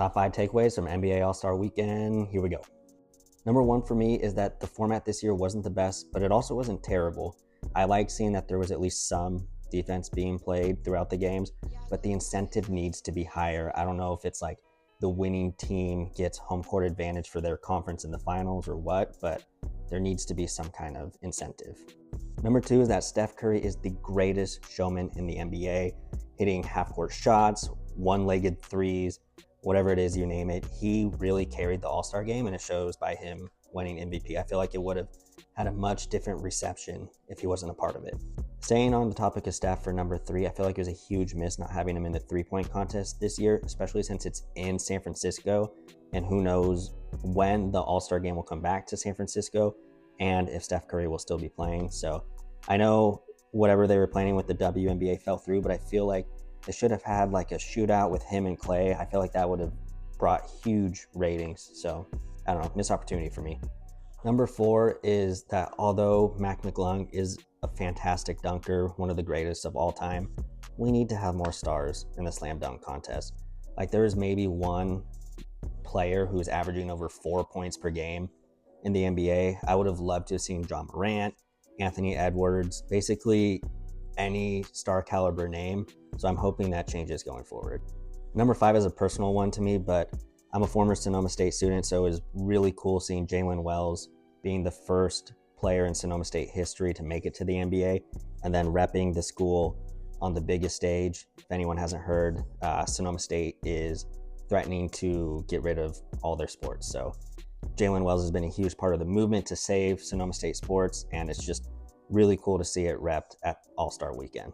Top 5 takeaways from NBA All-Star Weekend. Here we go. Number 1 for me is that the format this year wasn't the best, but it also wasn't terrible. I liked seeing that there was at least some defense being played throughout the games, but the incentive needs to be higher. I don't know if it's like the winning team gets home court advantage for their conference in the finals or what, but there needs to be some kind of incentive. Number 2 is that Steph Curry is the greatest showman in the NBA, hitting half-court shots, one-legged threes, whatever it is, you name it. He really carried the All-Star game, and it shows by him winning MVP. I feel like it would have had a much different reception if he wasn't a part of it. Staying on the topic of Steph for number 3, I feel like it was a huge miss not having him in the three-point contest this year, especially since it's in San Francisco, and who knows when the All-Star game will come back to San Francisco and if Steph Curry will still be playing. So I know whatever they were planning with the WNBA fell through, but I feel like they should have had like a shootout with him and Clay. I feel like that would have brought huge ratings. So I don't know, missed opportunity for me. Number 4 is that although Mac McClung is a fantastic dunker, one of the greatest of all time, we need to have more stars in the slam dunk contest. Like there is maybe one player who's averaging over 4 points per game in the NBA. I would have loved to have seen John Morant, Anthony Edwards, basically any star caliber name. So I'm hoping that changes going forward. Number 5 is a personal one to me, but I'm a former Sonoma State student, so it was really cool seeing Jalen Wells being the first player in Sonoma State history to make it to the NBA, and then repping the school on the biggest stage. If anyone hasn't heard, Sonoma State is threatening to get rid of all their sports. So Jalen Wells has been a huge part of the movement to save Sonoma State sports, and it's just really cool to see it repped at All-Star Weekend.